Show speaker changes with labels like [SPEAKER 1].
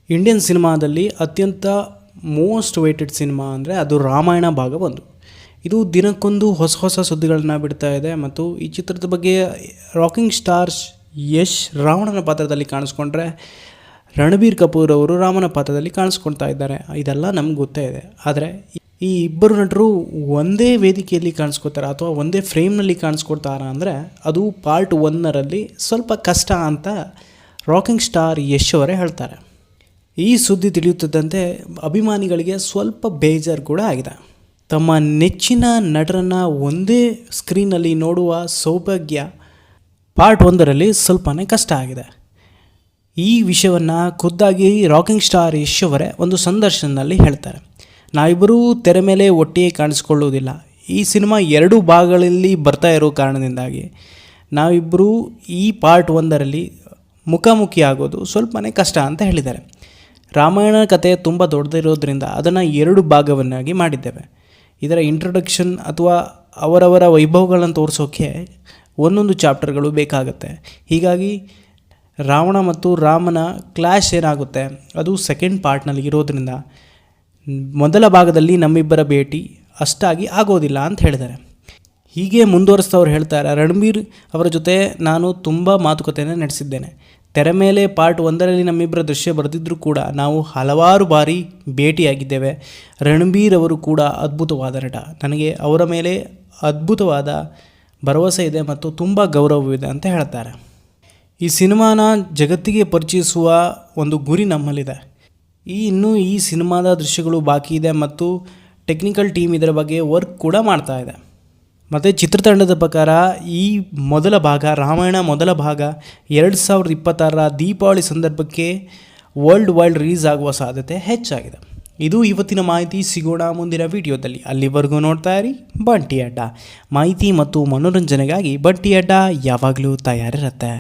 [SPEAKER 1] Indian ಸಿನಿಮಾದಲ್ಲಿ ಅತ್ಯಂತ most weighted cinema ಅಂದರೆ ಅದು ರಾಮಾಯಣ ಭಾಗ 1. ಇದು ದಿನಕ್ಕೊಂದು ಹೊಸ ಹೊಸ ಸುದ್ದಿಗಳನ್ನು ಬಿಡ್ತಾ ಇದೆ ಮತ್ತು ಈ ಚಿತ್ರದ ಬಗ್ಗೆ ರಾಕಿಂಗ್ ಸ್ಟಾರ್ಸ್ ಯಶ್ ರಾವಣನ ಪಾತ್ರದಲ್ಲಿ ಕಾಣಿಸ್ಕೊಂಡ್ರೆ ರಣಬೀರ್ ಕಪೂರ್ ಅವರು ರಾಮನ ಪಾತ್ರದಲ್ಲಿ ಕಾಣಿಸ್ಕೊಳ್ತಾ ಇದ್ದಾರೆ. ಇದೆಲ್ಲ ನಮ್ಗೆ ಗೊತ್ತೇ ಇದೆ. ಆದರೆ ಈ ಇಬ್ಬರು ನಟರು ಒಂದೇ ವೇದಿಕೆಯಲ್ಲಿ ಕಾಣಿಸ್ಕೊತಾರೆ ಅಥವಾ ಒಂದೇ ಫ್ರೇಮ್ನಲ್ಲಿ ಕಾಣಿಸ್ಕೊಡ್ತಾರ ಅಂದರೆ ಅದು ಪಾರ್ಟ್ 1ರಲ್ಲಿ ಸ್ವಲ್ಪ ಕಷ್ಟ ಅಂತ ರಾಕಿಂಗ್ ಸ್ಟಾರ್ ಯಶ್ ಅವರೇ ಹೇಳ್ತಾರೆ. ಈ ಸುದ್ದಿ ತಿಳಿಯುತ್ತಿದ್ದಂತೆ ಅಭಿಮಾನಿಗಳಿಗೆ ಸ್ವಲ್ಪ ಬೇಜಾರು ಕೂಡ ಆಗಿದೆ. ತಮ್ಮ ನೆಚ್ಚಿನ ನಟರನ್ನು ಒಂದೇ ಸ್ಕ್ರೀನಲ್ಲಿ ನೋಡುವ ಸೌಭಾಗ್ಯ ಪಾರ್ಟ್ 1ರಲ್ಲಿ ಸ್ವಲ್ಪನೇ ಕಷ್ಟ ಆಗಿದೆ. ಈ ವಿಷಯವನ್ನು ಖುದ್ದಾಗಿ ರಾಕಿಂಗ್ ಸ್ಟಾರ್ ಯಶ್ ಅವರೇ ಒಂದು ಸಂದರ್ಶನದಲ್ಲಿ ಹೇಳ್ತಾರೆ. ನಾವಿಬ್ಬರೂ ತೆರೆ ಮೇಲೆ ಒಟ್ಟಿಗೆ ಕಾಣಿಸ್ಕೊಳ್ಳುವುದಿಲ್ಲ. ಈ ಸಿನಿಮಾ 2 ಭಾಗಗಳಲ್ಲಿ ಬರ್ತಾ ಇರೋ ಕಾರಣದಿಂದಾಗಿ ನಾವಿಬ್ಬರೂ ಈ ಪಾರ್ಟ್ 1ರಲ್ಲಿ ಮುಖಾಮುಖಿ ಆಗೋದು ಸ್ವಲ್ಪನೇ ಕಷ್ಟ ಅಂತ ಹೇಳಿದ್ದಾರೆ. ರಾಮಾಯಣ ಕಥೆ ತುಂಬ ದೊಡ್ಡದಿರೋದ್ರಿಂದ ಅದನ್ನು 2 ಭಾಗವನ್ನಾಗಿ ಮಾಡಿದ್ದೇವೆ. ಇದರ ಇಂಟ್ರೊಡಕ್ಷನ್ ಅಥವಾ ಅವರವರ ವೈಭವಗಳನ್ನು ತೋರಿಸೋಕ್ಕೆ ಒಂದೊಂದು ಚಾಪ್ಟರ್ಗಳು ಬೇಕಾಗುತ್ತೆ. ಹೀಗಾಗಿ ರಾವಣ ಮತ್ತು ರಾಮನ ಕ್ಲಾಶ್ ಏನಾಗುತ್ತೆ ಅದು ಸೆಕೆಂಡ್ ಪಾರ್ಟ್ನಲ್ಲಿ ಇರೋದ್ರಿಂದ ಮೊದಲ ಭಾಗದಲ್ಲಿ ನಮ್ಮಿಬ್ಬರ ಭೇಟಿ ಅಷ್ಟಾಗಿ ಆಗೋದಿಲ್ಲ ಅಂತ ಹೇಳಿದ್ದಾರೆ. ಹೀಗೆ ಮುಂದುವರಿಸ್ತವ್ರು ಹೇಳ್ತಾರೆ, ರಣಬೀರ್ ಅವರ ಜೊತೆ ನಾನು ತುಂಬ ಮಾತುಕತೆಯನ್ನು ನಡೆಸಿದ್ದೇನೆ. ತೆರೆ ಮೇಲೆ ಪಾರ್ಟ್ 1ರಲ್ಲಿ ನಮ್ಮಿಬ್ಬರ ದೃಶ್ಯ ಬರೆದಿದ್ದರೂ ಕೂಡ ನಾವು ಹಲವಾರು ಬಾರಿ ಭೇಟಿಯಾಗಿದ್ದೇವೆ. ರಣಬೀರ್ ಅವರು ಕೂಡ ಅದ್ಭುತವಾದ ನಟ. ನನಗೆ ಅವರ ಮೇಲೆ ಅದ್ಭುತವಾದ ಭರವಸೆ ಇದೆ ಮತ್ತು ತುಂಬ ಗೌರವವಿದೆ ಅಂತ ಹೇಳ್ತಾರೆ. ಈ ಸಿನಿಮಾನ ಜಗತ್ತಿಗೆ ಪರಿಚಯಿಸುವ ಒಂದು ಗುರಿ ನಮ್ಮಲ್ಲಿದೆ. ಇನ್ನೂ ಈ ಸಿನಿಮಾದ ದೃಶ್ಯಗಳು ಬಾಕಿ ಇದೆ ಮತ್ತು ಟೆಕ್ನಿಕಲ್ ಟೀಮ್ ಇದರ ಬಗ್ಗೆ ವರ್ಕ್ ಕೂಡ ಮಾಡ್ತಾ ಇದೆ. ಮತ್ತು ಚಿತ್ರತಂಡದ ಪ್ರಕಾರ ಈ ಮೊದಲ ಭಾಗ ರಾಮಾಯಣ ಮೊದಲ ಭಾಗ 2026ರ ದೀಪಾವಳಿ ಸಂದರ್ಭಕ್ಕೆ ವರ್ಲ್ಡ್ ವೈಡ್ ರಿಲೀಸ್ ಆಗುವ ಸಾಧ್ಯತೆ ಹೆಚ್ಚಾಗಿದೆ. ಇದು ಇವತ್ತಿನ ಮಾಹಿತಿ. ಸಿಗೋಣ ಮುಂದಿನ ವಿಡಿಯೋದಲ್ಲಿ. ಅಲ್ಲಿವರೆಗೂ ನೋಡ್ತಾ ಇರಿ ಬಂಟಿ ಅಡ್ಡ. ಮಾಹಿತಿ ಮತ್ತು ಮನೋರಂಜನೆಗಾಗಿ ಬಂಟಿ ಅಡ್ಡ ಯಾವಾಗಲೂ ತಯಾರಿರುತ್ತೆ.